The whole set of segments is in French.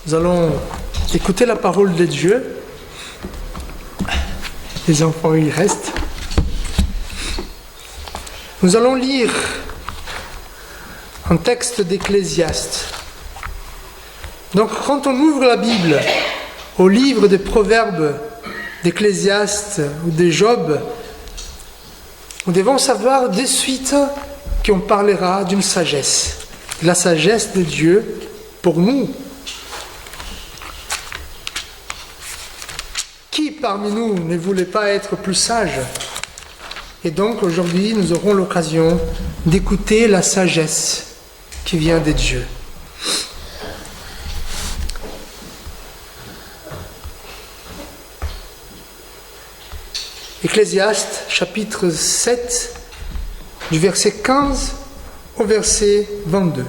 Nous allons écouter la parole de Dieu. Les enfants, ils restent. Nous allons lire un texte d'Ecclésiaste. Donc, quand on ouvre la Bible au livre des Proverbes d'Ecclésiaste ou de Job, nous devons savoir de suite qu'on parlera d'une sagesse, la sagesse de Dieu pour nous. Qui parmi nous ne voulait pas être plus sage? Et donc aujourd'hui, nous aurons l'occasion d'écouter la sagesse qui vient de Dieu. Ecclésiaste, chapitre 7, du verset 15 au verset 22.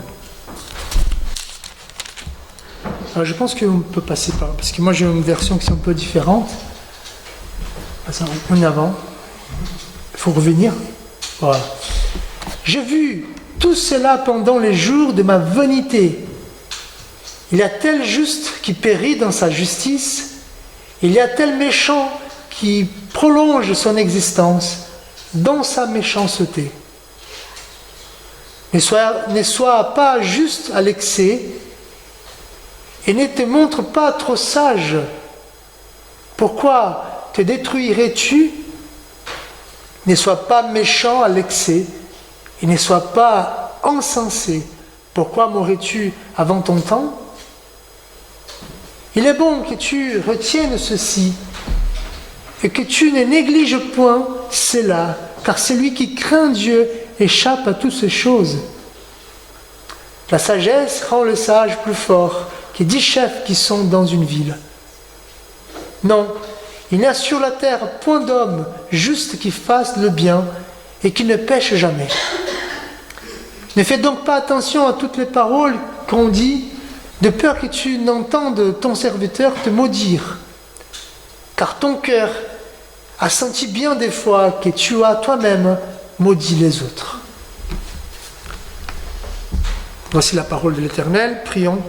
Alors je pense qu'on peut passer par... Parce que moi j'ai une version qui est un peu différente. En avant. Il faut revenir. Voilà. J'ai vu tout cela pendant les jours de ma vanité. Il y a tel juste qui périt dans sa justice. Il y a tel méchant qui prolonge son existence dans sa méchanceté. Ne sois pas juste à l'excès et ne te montre pas trop sage. Pourquoi te détruirais-tu? Ne sois pas méchant à l'excès et ne sois pas insensé. Pourquoi mourrais-tu avant ton temps? Il est bon que tu retiennes ceci et que tu ne négliges point cela, car celui qui craint Dieu échappe à toutes ces choses. La sagesse rend le sage plus fort que 10 chefs qui sont dans une ville. Non, il n'y a sur la terre point d'homme juste qui fasse le bien et qui ne pêche jamais. Ne fais donc pas attention à toutes les paroles qu'on dit, de peur que tu n'entendes ton serviteur te maudire. Car ton cœur a senti bien des fois que tu as toi-même maudit les autres. Voici la parole de l'Éternel. Prions.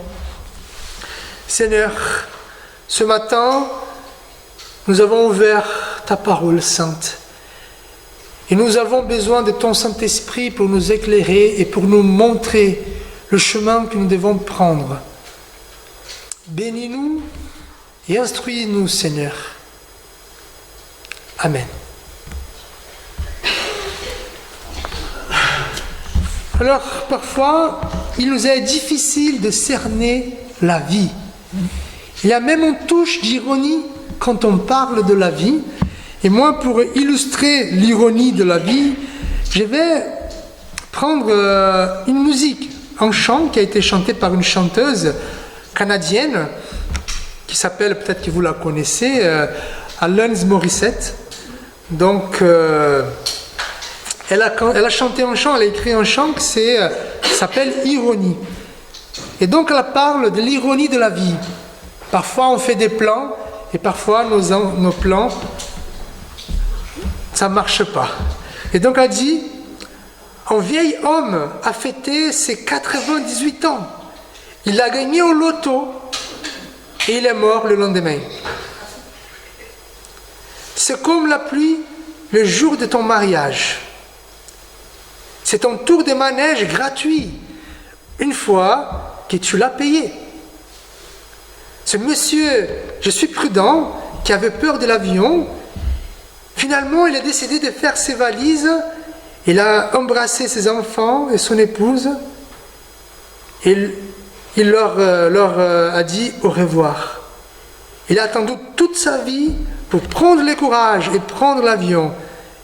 Seigneur, ce matin, nous avons ouvert ta parole sainte. Et nous avons besoin de ton Saint-Esprit pour nous éclairer et pour nous montrer le chemin que nous devons prendre. Bénis-nous et instruis-nous, Seigneur. Amen. Alors, parfois, il nous est difficile de cerner la vie. Il y a même une touche d'ironie quand on parle de la vie. Et moi, pour illustrer l'ironie de la vie, je vais prendre une musique, un chant qui a été chanté par une chanteuse canadienne qui s'appelle, peut-être que vous la connaissez, Alanis Morissette. Donc, elle a chanté un chant, elle a écrit un chant qui s'appelle Ironie. Et donc, elle parle de l'ironie de la vie. Parfois, on fait des plans, et parfois, nos plans, ça ne marche pas. Et donc, elle dit, un vieil homme a fêté ses 98 ans. Il a gagné au loto, et il est mort le lendemain. C'est comme la pluie le jour de ton mariage. C'est un tour de manège gratuit, une fois que tu l'as payé. Ce monsieur, je suis prudent, qui avait peur de l'avion, finalement il a décidé de faire ses valises, il a embrassé ses enfants et son épouse, et il leur a dit au revoir. Il a attendu toute sa vie pour prendre le courage et prendre l'avion.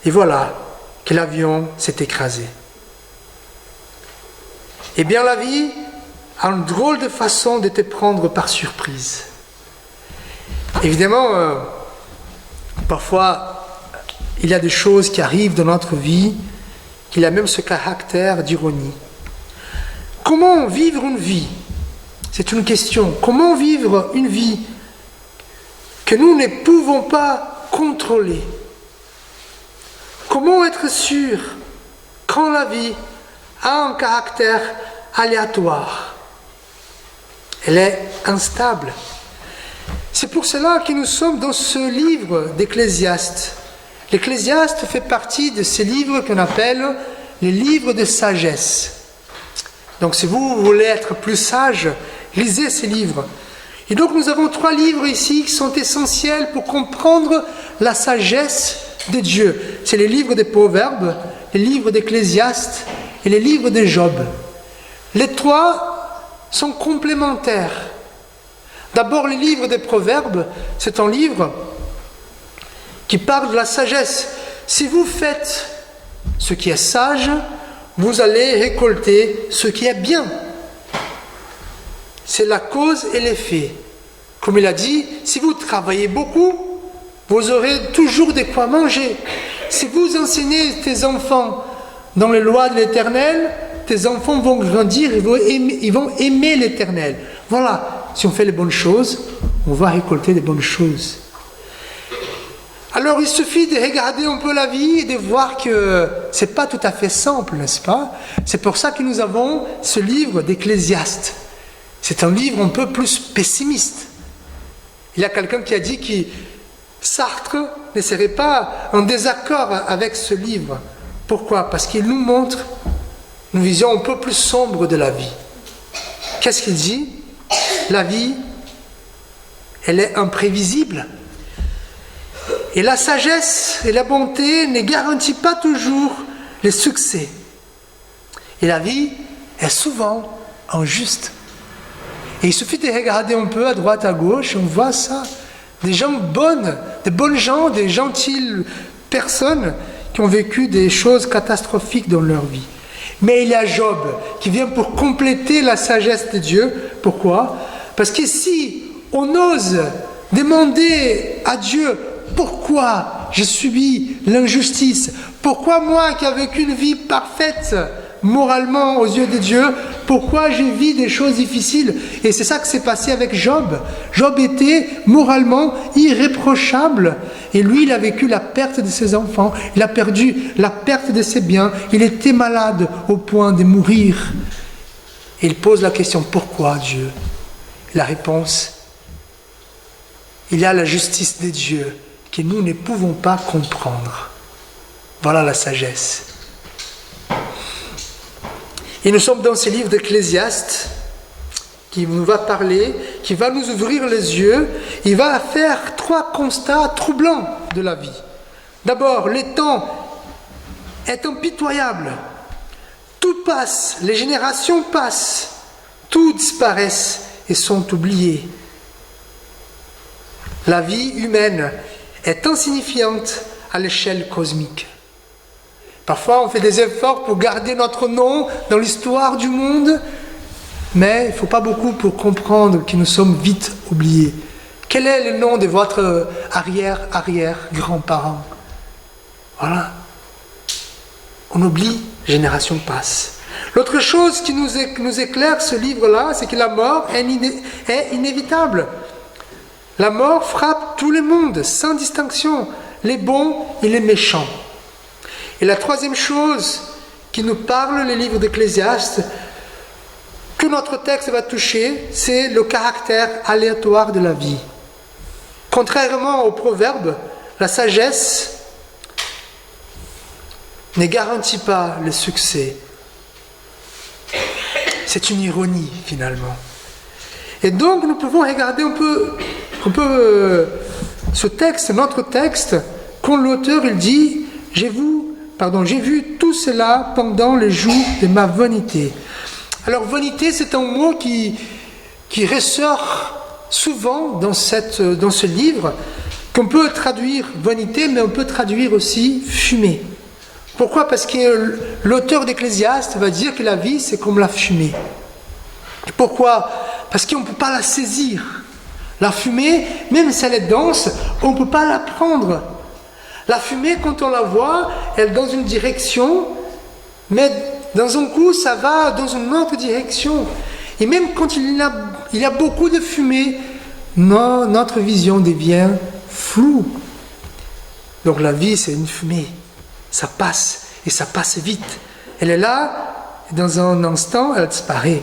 Et voilà que l'avion s'est écrasé. Eh bien, la vie a une drôle de façon de te prendre par surprise. Évidemment, parfois, il y a des choses qui arrivent dans notre vie, qu'il a même ce caractère d'ironie. Comment vivre une vie? C'est une question. Comment vivre une vie que nous ne pouvons pas contrôler? Comment être sûr quand la vie a un caractère aléatoire? Elle est instable. C'est pour cela que nous sommes dans ce livre d'Ecclésiaste. L'Ecclésiaste fait partie de ces livres qu'on appelle les livres de sagesse. Donc si vous voulez être plus sage, lisez ces livres. Et donc nous avons 3 livres ici qui sont essentiels pour comprendre la sagesse de Dieu. C'est les livres des Proverbes, les livres d'Ecclésiaste et les livres de Job. Les 3 sont complémentaires. D'abord, les livres des Proverbes, c'est un livre qui parle de la sagesse. Si vous faites ce qui est sage, vous allez récolter ce qui est bien. C'est la cause et l'effet. Comme il a dit, si vous travaillez beaucoup, vous aurez toujours de quoi manger. Si vous enseignez tes enfants dans les lois de l'Éternel, tes enfants vont grandir et ils vont aimer l'Éternel. Voilà, si on fait les bonnes choses, on va récolter des bonnes choses. Alors il suffit de regarder un peu la vie et de voir que ce n'est pas tout à fait simple, n'est-ce pas? C'est pour ça que nous avons ce livre d'Ecclésiaste. C'est un livre un peu plus pessimiste. Il y a quelqu'un qui a dit que Sartre ne serait pas en désaccord avec ce livre. Pourquoi? Parce qu'il nous montre une vision un peu plus sombre de la vie. Qu'est-ce qu'il dit? La vie, elle est imprévisible. Et la sagesse et la bonté ne garantissent pas toujours le succès. Et la vie est souvent injuste. Et il suffit de regarder un peu à droite, à gauche, on voit ça. Des gens bonnes, des bonnes gens, des gentilles personnes qui ont vécu des choses catastrophiques dans leur vie. Mais il y a Job qui vient pour compléter la sagesse de Dieu. Pourquoi? Parce que si on ose demander à Dieu pourquoi j'ai subi l'injustice, pourquoi moi qui ai vécu une vie parfaite moralement aux yeux de Dieu, pourquoi j'ai vécu des choses difficiles? Et c'est ça qui s'est passé avec Job. Job était moralement irréprochable. Et lui, il a vécu la perte de ses enfants. Il a perdu la perte de ses biens. Il était malade au point de mourir. Et il pose la question, pourquoi Dieu? La réponse, il y a la justice de Dieu que nous ne pouvons pas comprendre. Voilà la sagesse. Et nous sommes dans ce livre d'Ecclésiaste qui nous va parler, qui va nous ouvrir les yeux. Il va faire 3 constats troublants de la vie. D'abord, le temps est impitoyable. Tout passe, les générations passent, tout disparaît et sont oubliés. La vie humaine est insignifiante à l'échelle cosmique. Parfois, on fait des efforts pour garder notre nom dans l'histoire du monde, mais il ne faut pas beaucoup pour comprendre que nous sommes vite oubliés. Quel est le nom de votre arrière-arrière-grand-parent? Voilà. On oublie, génération passe. L'autre chose qui nous éclaire ce livre-là, c'est que la mort est inévitable. La mort frappe tout le monde, sans distinction, les bons et les méchants. Et la troisième chose qui nous parle, le livre d'Ecclésiaste, que notre texte va toucher, c'est le caractère aléatoire de la vie. Contrairement au proverbe, la sagesse ne garantit pas le succès. C'est une ironie, finalement. Et donc, nous pouvons regarder un peu ce texte, notre texte, quand l'auteur il dit « J'ai vu tout cela pendant les jours de ma vanité ». Alors, vanité, c'est un mot qui ressort souvent dans ce livre, qu'on peut traduire vanité, mais on peut traduire aussi fumée. Pourquoi? Parce que l'auteur d'Ecclésiaste va dire que la vie, c'est comme la fumée. Pourquoi? Parce qu'on ne peut pas la saisir. La fumée, même si elle est dense, on ne peut pas la prendre. La fumée, quand on la voit, elle est dans une direction, mais dans un coup, ça va dans une autre direction. Et même quand il y a beaucoup de fumée, notre vision devient floue. Donc la vie, c'est une fumée. Ça passe, et ça passe vite. Elle est là, et dans un instant, elle disparaît.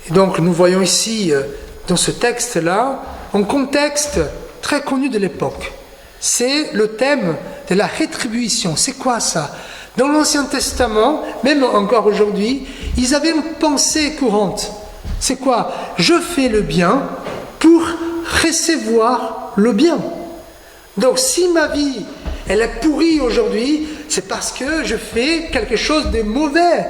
Et donc nous voyons ici, dans ce texte-là, un contexte très connu de l'époque. C'est le thème de la rétribution. C'est quoi ça? Dans l'Ancien Testament, même encore aujourd'hui, ils avaient une pensée courante. C'est quoi? Je fais le bien pour recevoir le bien. Donc si ma vie, elle est pourrie aujourd'hui, c'est parce que je fais quelque chose de mauvais,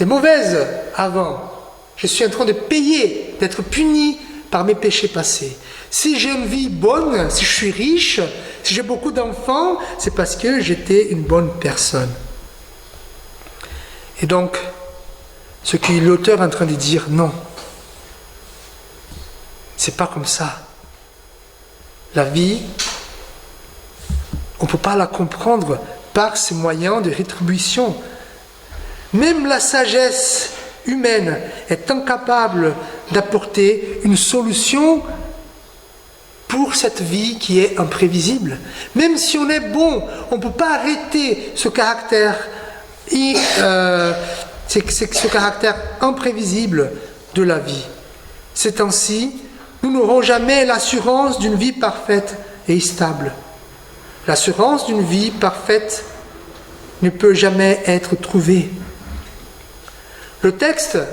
de mauvaise avant. Je suis en train de payer, d'être puni par mes péchés passés. Si j'ai une vie bonne, si je suis riche, si j'ai beaucoup d'enfants, c'est parce que j'étais une bonne personne. Et donc, ce que l'auteur est en train de dire, non, c'est pas comme ça. La vie, on ne peut pas la comprendre par ces moyens de rétribution. Même la sagesse humaine est incapable d'apporter une solution pour cette vie qui est imprévisible. Même si on est bon, on ne peut pas arrêter ce caractère, ce caractère imprévisible de la vie. C'est ainsi, nous n'aurons jamais l'assurance d'une vie parfaite et stable. L'assurance d'une vie parfaite ne peut jamais être trouvée.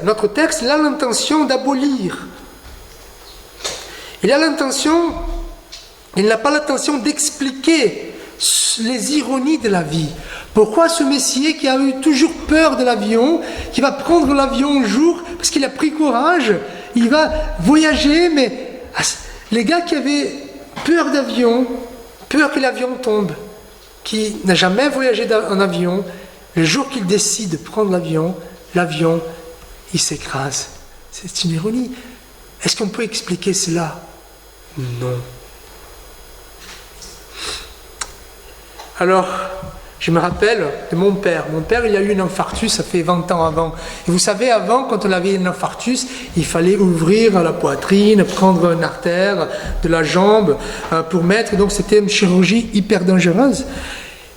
Notre texte, il a l'intention d'abolir. Il n'a pas l'intention d'expliquer les ironies de la vie. Pourquoi ce Messie qui a eu toujours peur de l'avion, qui va prendre l'avion un jour, parce qu'il a pris courage, il va voyager, mais les gars qui avaient peur d'avion, peur que l'avion tombe, qui n'a jamais voyagé en avion, le jour qu'il décide de prendre l'avion, il s'écrase. C'est une ironie. Est-ce qu'on peut expliquer cela? Non. Alors, je me rappelle de mon père. Mon père, il a eu un infarctus, ça fait 20 ans avant. Et vous savez, avant, quand on avait un infarctus, il fallait ouvrir la poitrine, prendre une artère de la jambe pour mettre. Donc, c'était une chirurgie hyper dangereuse.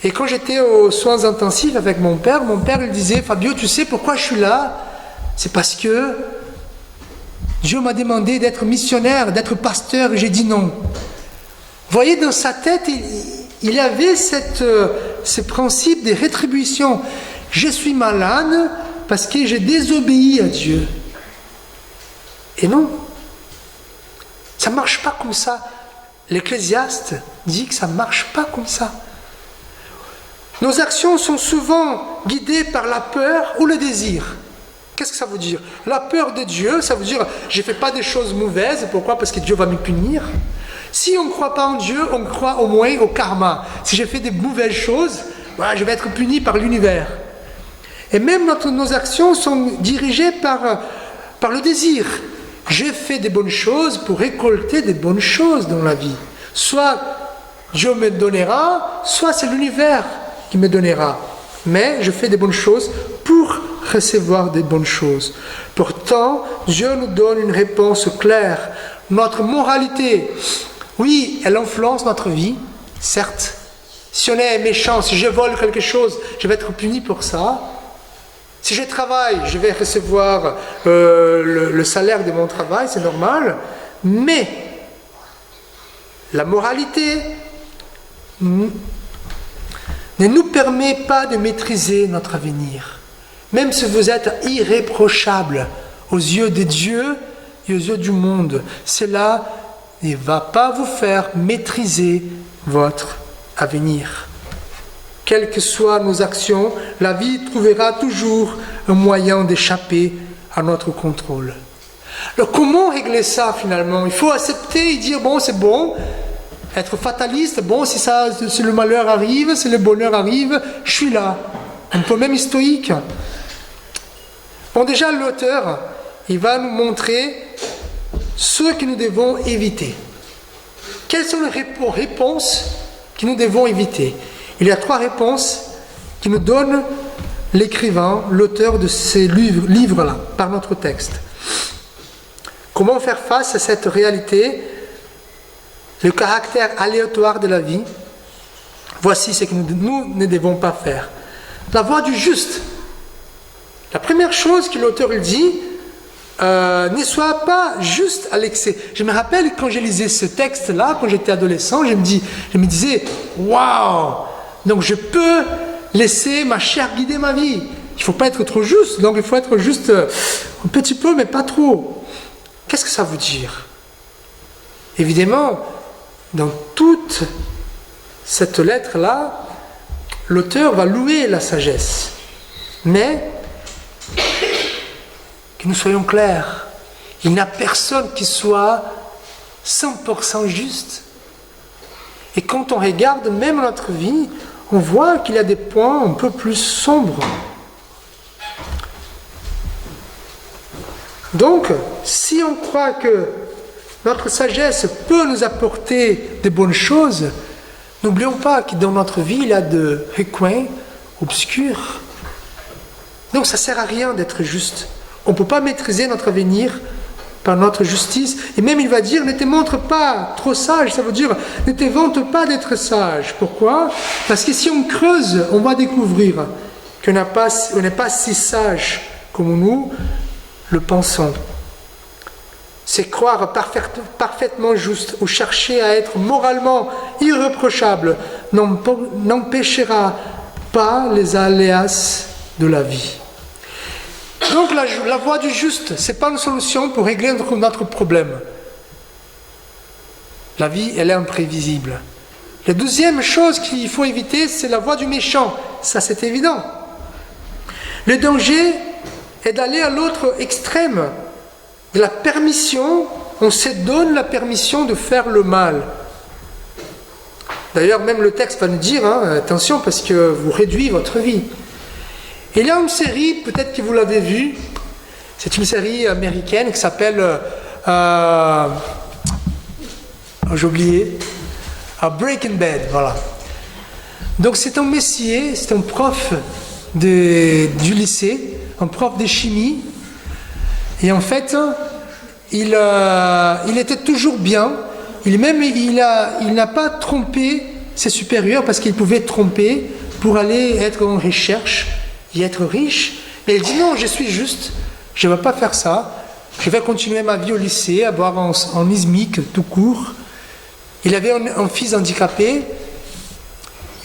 Et quand j'étais aux soins intensifs avec mon père, il disait, Fabio, tu sais pourquoi je suis là? C'est parce que Dieu m'a demandé d'être missionnaire, d'être pasteur, et j'ai dit non. Vous voyez, dans sa tête, il avait ce principe de rétribution. Je suis malade parce que j'ai désobéi à Dieu. Et non, ça ne marche pas comme ça. L'Ecclésiaste dit que ça ne marche pas comme ça. Nos actions sont souvent guidées par la peur ou le désir. Qu'est-ce que ça veut dire? La peur de Dieu, ça veut dire je ne fais pas des choses mauvaises. Pourquoi? Parce que Dieu va me punir. Si on ne croit pas en Dieu, on croit au moins au karma. Si je fais des mauvaises choses, je vais être puni par l'univers. Et même nos actions sont dirigées par le désir. Je fais des bonnes choses pour récolter des bonnes choses dans la vie. Soit Dieu me donnera, soit c'est l'univers qui me donnera. Mais je fais des bonnes choses pour recevoir des bonnes choses. Pourtant, Dieu nous donne une réponse claire. Notre moralité, oui, elle influence notre vie, certes. Si on est méchant, si je vole quelque chose, je vais être puni pour ça. Si je travaille, je vais recevoir le salaire de mon travail, c'est normal. Mais la moralité ne nous permet pas de maîtriser notre avenir. Même si vous êtes irréprochable aux yeux de Dieu et aux yeux du monde, cela ne va pas vous faire maîtriser votre avenir. Quelles que soient nos actions, la vie trouvera toujours un moyen d'échapper à notre contrôle. Alors comment régler ça finalement? Il faut accepter et dire bon, c'est bon. Être fataliste, bon, si le malheur arrive, si le bonheur arrive, je suis là. Un peu même stoïque. Bon, déjà, l'auteur, il va nous montrer ce que nous devons éviter. Quelles sont les réponses que nous devons éviter? Il y a 3 réponses qui nous donne l'écrivain, l'auteur de ces livres-là, par notre texte. Comment faire face à cette réalité? Le caractère aléatoire de la vie. Voici ce que nous ne devons pas faire. La voie du juste. La première chose que l'auteur dit, ne sois pas juste à l'excès. Je me rappelle quand j'ai lisé ce texte-là, quand j'étais adolescent, je me disais, waouh, donc je peux laisser ma chair guider ma vie. Il ne faut pas être trop juste, donc il faut être juste un petit peu, mais pas trop. Qu'est-ce que ça veut dire? Évidemment, dans toute cette lettre-là, l'auteur va louer la sagesse. Mais, que nous soyons clairs, il n'y a personne qui soit 100% juste. Et quand on regarde même notre vie, on voit qu'il y a des points un peu plus sombres. Donc, si on croit que notre sagesse peut nous apporter de bonnes choses, n'oublions pas que dans notre vie, il y a des recoins obscurs. Donc, ça ne sert à rien d'être juste. On ne peut pas maîtriser notre avenir par notre justice. Et même, il va dire, ne te montre pas trop sage. Ça veut dire, ne te vante pas d'être sage. Pourquoi? Parce que si on creuse, on va découvrir qu'on n'est pas si sage comme nous le pensons. C'est croire parfaitement juste ou chercher à être moralement irréprochable n'empêchera pas les aléas de la vie. Donc la voie du juste, ce n'est pas une solution pour régler notre problème. La vie, elle est imprévisible. La deuxième chose qu'il faut éviter, c'est la voie du méchant. Ça, c'est évident. Le danger est d'aller à l'autre extrême de la permission. On se donne la permission de faire le mal. D'ailleurs, même le texte va nous dire, attention, parce que vous réduisez votre vie. Il y a une série, peut-être que vous l'avez vue, c'est une série américaine qui s'appelle, j'ai oublié, Breaking Bad, voilà. Donc c'est un messier, c'est un prof du lycée, un prof de chimie, et en fait, il était toujours bien, il n'a pas trompé ses supérieurs parce qu'il pouvait tromper pour aller être en recherche et être riche. Mais il dit non, je suis juste, je ne vais pas faire ça, je vais continuer ma vie au lycée, avoir un SMIC tout court. Il avait un fils handicapé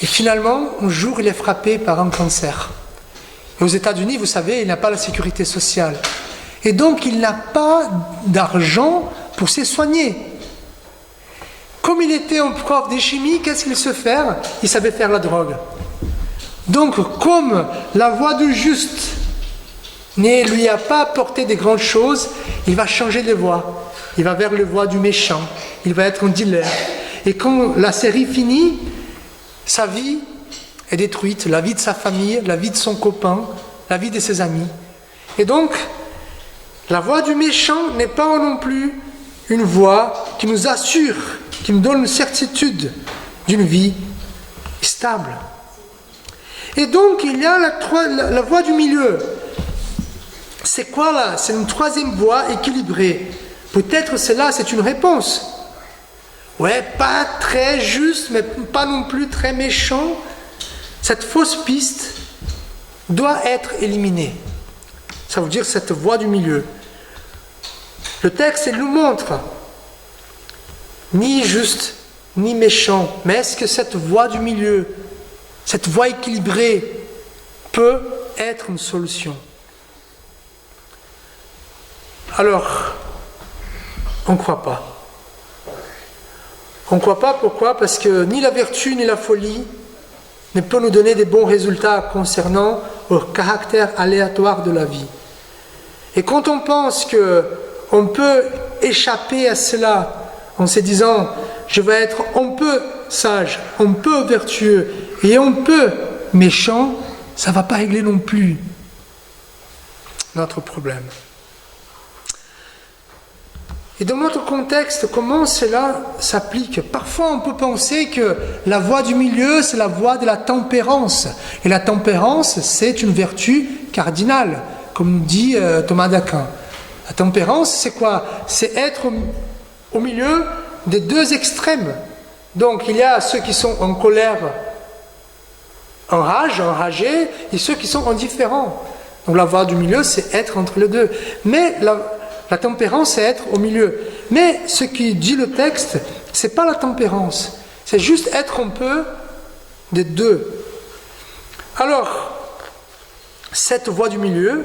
et finalement, un jour, il est frappé par un cancer. Et aux États-Unis, vous savez, il n'a pas la sécurité sociale. Et donc, il n'a pas d'argent pour se soigner. Comme il était un prof de chimie, qu'est-ce qu'il sait faire? Il savait faire la drogue. Donc, comme la voie du juste ne lui a pas apporté de grandes choses, il va changer de voie. Il va vers la voie du méchant. Il va être un dealer. Et quand la série finit, sa vie est détruite, la vie de sa famille, la vie de son copain, la vie de ses amis. Et donc, la voie du méchant n'est pas non plus une voie qui nous assure, qui nous donne une certitude d'une vie stable. Et donc, il y a la voie du milieu. C'est quoi là? C'est une troisième voie équilibrée. Peut-être celle-là, c'est une réponse. Ouais, pas très juste, mais pas non plus très méchant. Cette fausse piste doit être éliminée. Ça veut dire cette voie du milieu. Le texte, il nous montre ni juste, ni méchant. Mais est-ce que cette voie du milieu, cette voie équilibrée, peut être une solution? Alors, on ne croit pas. On ne croit pas, pourquoi? Parce que ni la vertu ni la folie ne peut nous donner des bons résultats concernant le caractère aléatoire de la vie. Et quand on pense qu'on peut échapper à cela en se disant « je vais être un peu sage, un peu vertueux et un peu méchant », ça ne va pas régler non plus notre problème. Et dans notre contexte, comment cela s'applique? Parfois, on peut penser que la voie du milieu, c'est la voie de la tempérance. Et la tempérance, c'est une vertu cardinale, comme dit Thomas d'Aquin. La tempérance, c'est quoi? C'est être au milieu des deux extrêmes. Donc, il y a ceux qui sont en colère, en rage, enragés, et ceux qui sont indifférents. Donc, la voie du milieu, c'est être entre les deux. Mais La tempérance, c'est être au milieu. Mais ce qui dit le texte, c'est pas la tempérance. C'est juste être un peu des deux. Alors, cette voie du milieu,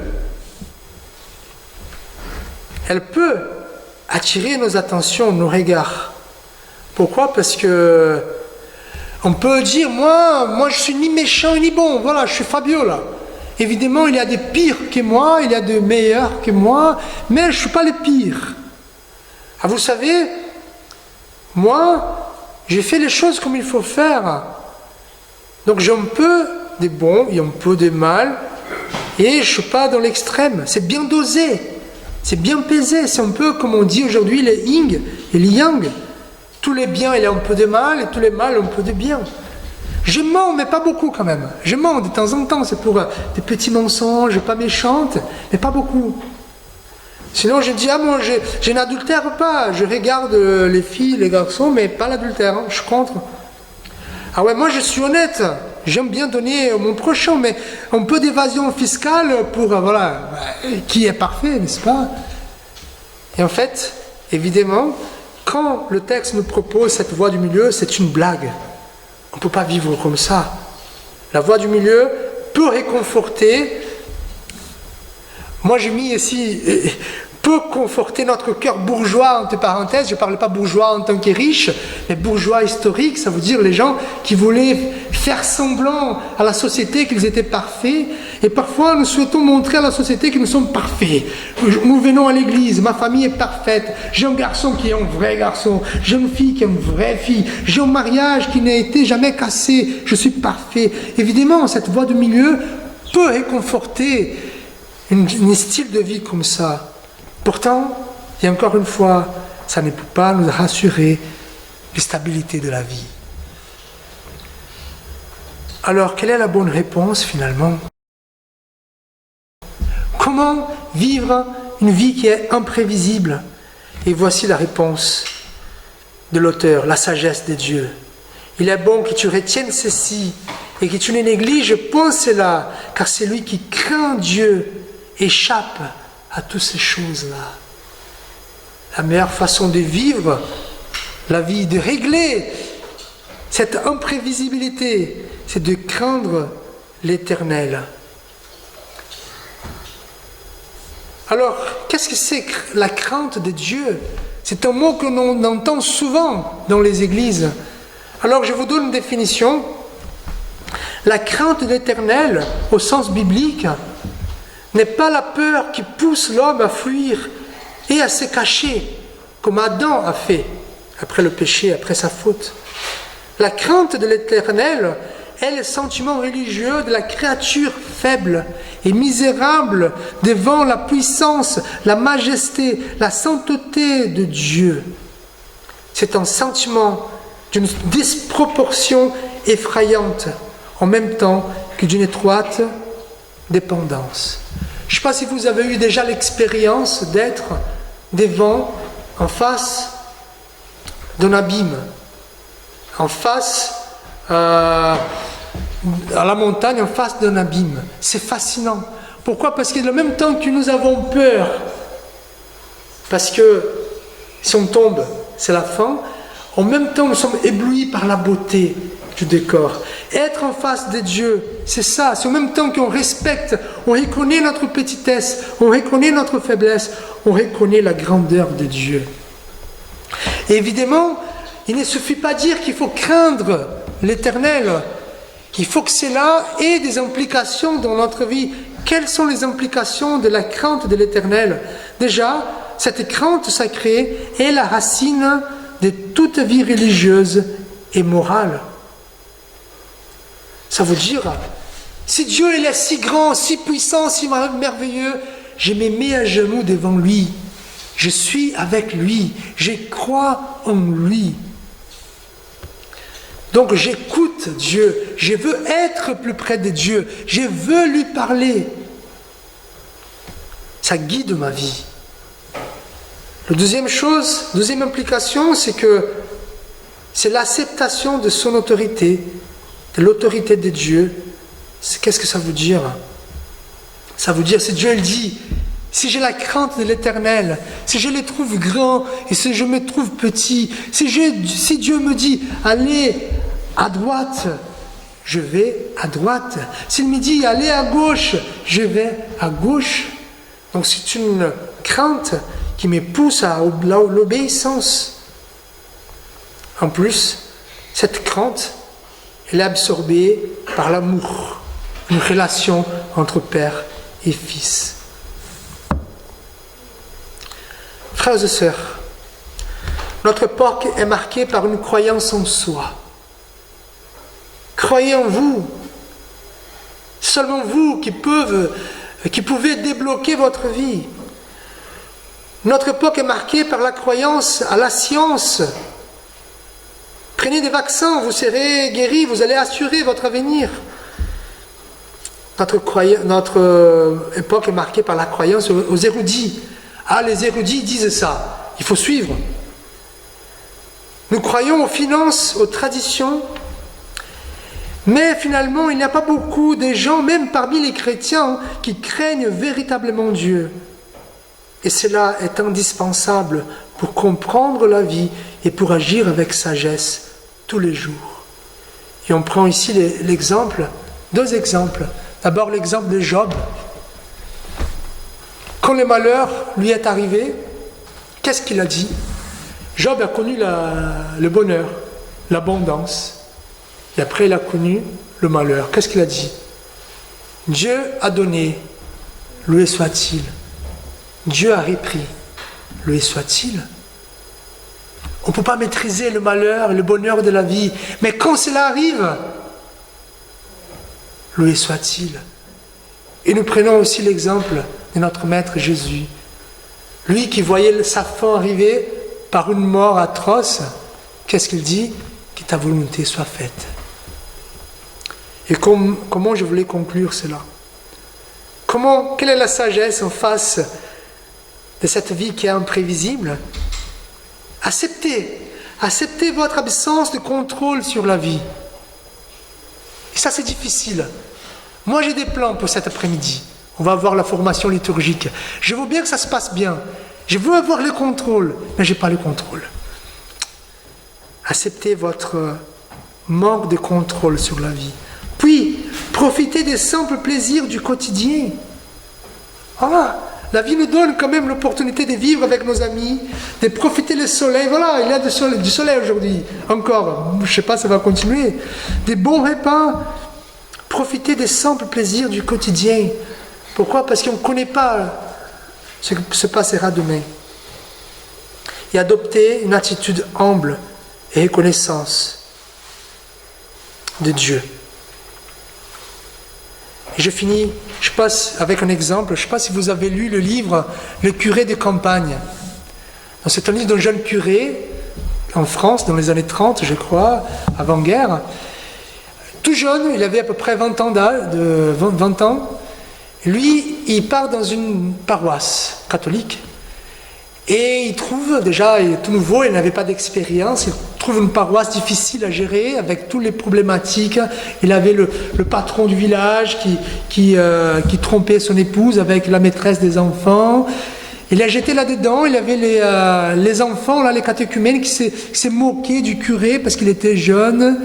elle peut attirer nos attentions, nos regards. Pourquoi? Parce que on peut dire, moi je suis ni méchant ni bon, voilà, je suis Fabio là. Évidemment, il y a des pires que moi, il y a des meilleurs que moi, mais je ne suis pas le pire. Ah, vous savez, moi, j'ai fait les choses comme il faut faire. Donc j'ai un peu des bons et un peu des mal, et je ne suis pas dans l'extrême. C'est bien dosé, c'est bien pesé, c'est un peu comme on dit aujourd'hui les yin et les yang. Tous les biens, il y a un peu de mal, et tous les mal, un peu de bien. Je mens, mais pas beaucoup quand même. Je mens de temps en temps, c'est pour des petits mensonges, pas méchantes, mais pas beaucoup. Sinon, je dis, moi, je n'adultère pas. Je regarde les filles, les garçons, mais pas l'adultère, je suis contre. Ah ouais, moi, je suis honnête. J'aime bien donner mon prochain, mais un peu d'évasion fiscale pour, voilà, qui est parfait, n'est-ce pas? Et en fait, évidemment, quand le texte nous propose cette voie du milieu, c'est une blague. On ne peut pas vivre comme ça. La voie du milieu peut réconforter. Moi, j'ai mis ici, peut conforter notre cœur bourgeois, entre parenthèses. Je ne parle pas bourgeois en tant que riche, mais bourgeois historique, ça veut dire les gens qui voulaient faire semblant à la société qu'ils étaient parfaits. Et parfois, nous souhaitons montrer à la société que nous sommes parfaits. Nous venons à l'église, ma famille est parfaite. J'ai un garçon qui est un vrai garçon. J'ai une fille qui est une vraie fille. J'ai un mariage qui n'a été jamais cassé. Je suis parfait. Évidemment, cette voie du milieu peut réconforter un style de vie comme ça. Pourtant, et encore une fois, ça ne peut pas nous rassurer la stabilité de la vie. Alors, quelle est la bonne réponse finalement? Comment vivre une vie qui est imprévisible? Et voici la réponse de l'auteur, la sagesse de Dieu. Il est bon que tu retiennes ceci et que tu ne négliges point cela, car celui qui craint Dieu échappe à toutes ces choses-là. La meilleure façon de vivre la vie, de régler cette imprévisibilité, c'est de craindre l'Éternel. Alors, qu'est-ce que c'est la crainte de Dieu? C'est un mot que l'on entend souvent dans les églises. Alors, je vous donne une définition. La crainte de l'Éternel, au sens biblique, n'est pas la peur qui pousse l'homme à fuir et à se cacher, comme Adam a fait après le péché, après sa faute. La crainte de l'Éternel est le sentiment religieux de la créature faible et misérable devant la puissance, la majesté, la sainteté de Dieu. C'est un sentiment d'une disproportion effrayante, en même temps que d'une étroite dépendance. Je ne sais pas si vous avez eu déjà l'expérience d'être devant, en face d'un abîme, en face à la montagne, en face d'un abîme. C'est fascinant. Pourquoi? Parce que en même temps que nous avons peur, parce que si on tombe, c'est la fin, en même temps nous sommes éblouis par la beauté du décor. Être en face de Dieu, c'est ça. C'est en même temps qu'on respecte, on reconnaît notre petitesse, on reconnaît notre faiblesse, on reconnaît la grandeur de Dieu. Et évidemment, il ne suffit pas de dire qu'il faut craindre l'Éternel. Il faut que cela ait des implications dans notre vie. Quelles sont les implications de la crainte de l'Éternel? Déjà, cette crainte sacrée est la racine de toute vie religieuse et morale. Ça veut dire, si Dieu il est si grand, si puissant, si merveilleux, je me mets à genoux devant lui. Je suis avec lui. Je crois en lui. Donc j'écoute Dieu. Je veux être plus près de Dieu. Je veux lui parler. Ça guide ma vie. La deuxième implication, c'est que c'est l'acceptation de son autorité, de l'autorité de Dieu. Qu'est-ce que ça veut dire? Ça veut dire, si Dieu il dit, si j'ai la crainte de l'Éternel, si je les trouve grands et si je me trouve petit, si Dieu me dit allez à droite, je vais à droite. S'il me dit allez à gauche, je vais à gauche. Donc c'est une crainte qui me pousse à l'obéissance. En plus, cette crainte, elle est absorbée par l'amour, une relation entre père et fils. Frères et sœurs, notre époque est marquée par une croyance en soi. Croyez en vous. Seulement vous qui pouvez débloquer votre vie. Notre époque est marquée par la croyance à la science. Prenez des vaccins, vous serez guéris, vous allez assurer votre avenir. Notre époque est marquée par la croyance aux érudits. Ah, les érudits disent ça, il faut suivre. Nous croyons aux finances, aux traditions, mais finalement, il n'y a pas beaucoup de gens, même parmi les chrétiens, qui craignent véritablement Dieu. Et cela est indispensable pour comprendre la vie et pour agir avec sagesse tous les jours. Et on prend ici l'exemple, deux exemples. D'abord l'exemple de Job. Quand le malheur lui est arrivé, qu'est-ce qu'il a dit? Job a connu le bonheur, l'abondance. Et après, il a connu le malheur. Qu'est-ce qu'il a dit? Dieu a donné, loué soit-il. Dieu a repris, loué soit-il. On ne peut pas maîtriser le malheur et le bonheur de la vie. Mais quand cela arrive, loué soit-il. Et nous prenons aussi l'exemple de notre Maître Jésus. Lui qui voyait sa fin arriver par une mort atroce, qu'est-ce qu'il dit? Que ta volonté soit faite. Et comment je voulais conclure cela? Quelle est la sagesse en face de cette vie qui est imprévisible? Acceptez votre absence de contrôle sur la vie. Et ça, c'est difficile. Moi, j'ai des plans pour cet après-midi. On va avoir la formation liturgique. Je veux bien que ça se passe bien. Je veux avoir le contrôle, mais je n'ai pas le contrôle. Acceptez votre manque de contrôle sur la vie. Puis, profitez des simples plaisirs du quotidien. Ah, la vie nous donne quand même l'opportunité de vivre avec nos amis, de profiter du soleil. Voilà, il y a du soleil aujourd'hui. Encore, je ne sais pas, ça va continuer. Des bons repas. Profitez des simples plaisirs du quotidien. Pourquoi? Parce qu'on ne connaît pas ce qui se passera demain. Et adoptez une attitude humble et reconnaissance de Dieu. Et je finis, je passe avec un exemple. Je ne sais pas si vous avez lu le livre Le curé de campagne. C'est un livre d'un jeune curé en France, dans les années 30, je crois, avant-guerre. Tout jeune, il avait à peu près 20 ans. Lui, il part dans une paroisse catholique. Et il trouve, déjà, il est tout nouveau, il n'avait pas d'expérience, il trouve une paroisse difficile à gérer, avec toutes les problématiques. Il avait le patron du village qui trompait son épouse avec la maîtresse des enfants. Il a jeté là-dedans, il avait les enfants, là, les catéchumènes, qui s'est moqué du curé parce qu'il était jeune.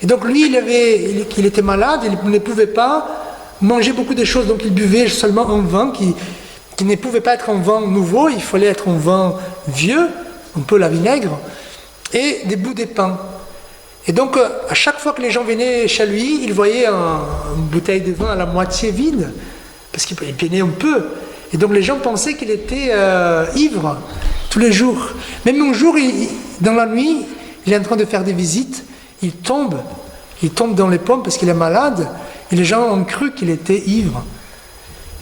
Et donc lui, il était malade, il ne pouvait pas manger beaucoup de choses, donc il buvait seulement un vin qui ne pouvait pas être un vin nouveau, il fallait être un vin vieux, un peu la vinaigre, et des bouts de pain. Et donc, à chaque fois que les gens venaient chez lui, ils voyaient une bouteille de vin à la moitié vide, parce qu'il peinait un peu. Et donc les gens pensaient qu'il était ivre tous les jours. Même un jour, dans la nuit, il est en train de faire des visites, il tombe dans les pommes parce qu'il est malade, et les gens ont cru qu'il était ivre.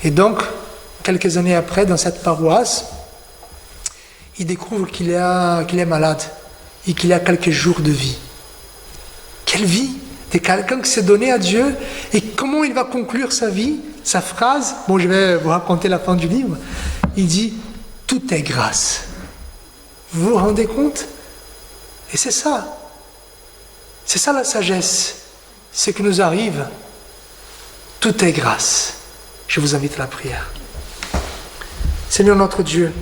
Et donc, quelques années après, dans cette paroisse, il découvre qu'il est malade et qu'il a quelques jours de vie. Quelle vie de quelqu'un qui s'est donné à Dieu. Et comment il va conclure sa vie? Sa phrase, bon, je vais vous raconter la fin du livre. Il dit, tout est grâce. Vous vous rendez compte? Et c'est ça. C'est ça la sagesse. Ce qui nous arrive, tout est grâce. Je vous invite à la prière. Seigneur notre Dieu,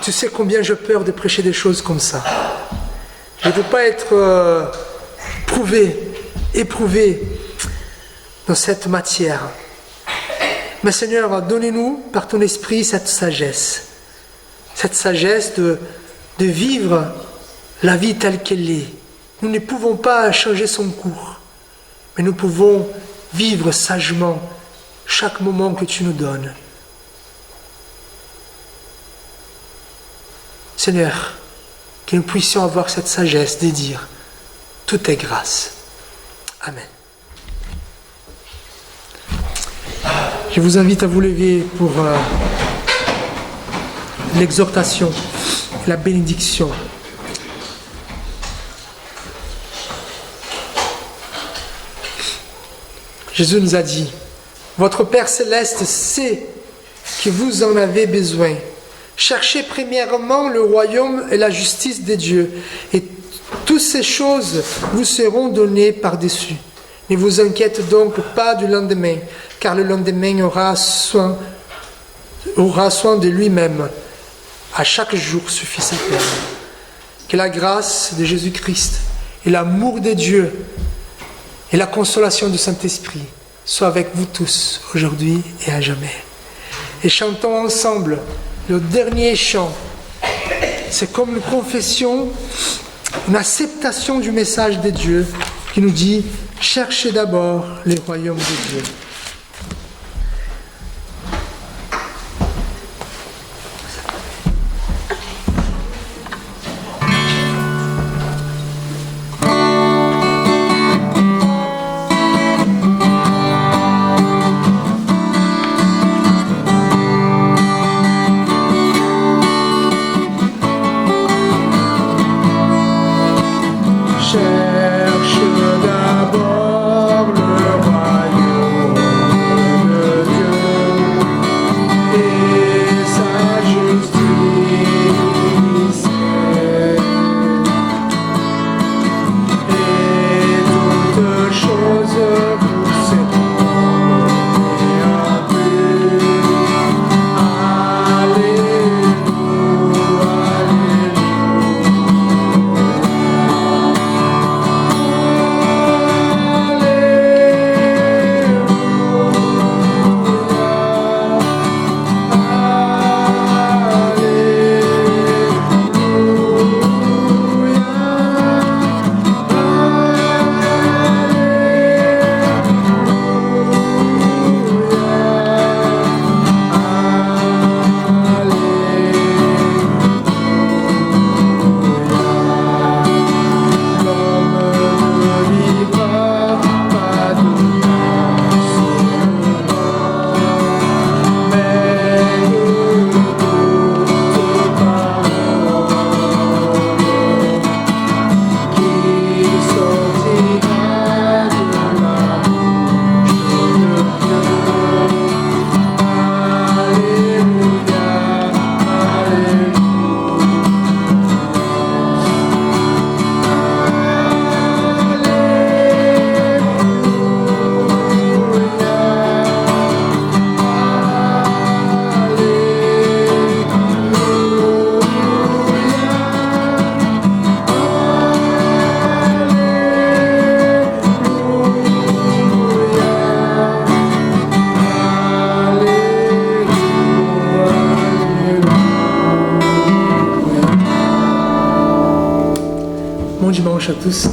tu sais combien j'ai peur de prêcher des choses comme ça. Je ne veux pas être éprouvé dans cette matière. Mais Seigneur, donnez-nous par ton esprit cette sagesse de vivre la vie telle qu'elle est. Nous ne pouvons pas changer son cours, mais nous pouvons vivre sagement chaque moment que tu nous donnes. Seigneur, que nous puissions avoir cette sagesse de dire « Tout est grâce ». Amen. Je vous invite à vous lever pour l'exhortation, la bénédiction. Jésus nous a dit, votre Père Céleste sait que vous en avez besoin. Cherchez premièrement le royaume et la justice de Dieu, et toutes ces choses vous seront données par-dessus. Ne vous inquiétez donc pas du lendemain, car le lendemain aura soin de lui-même. À chaque jour suffit sa peine. Que la grâce de Jésus-Christ et l'amour de Dieu et la consolation du Saint-Esprit soient avec vous tous, aujourd'hui et à jamais. Et chantons ensemble le dernier chant. C'est comme une confession, une acceptation du message de Dieu qui nous dit « Cherchez d'abord le royaume de Dieu ». Bon dimanche à tous.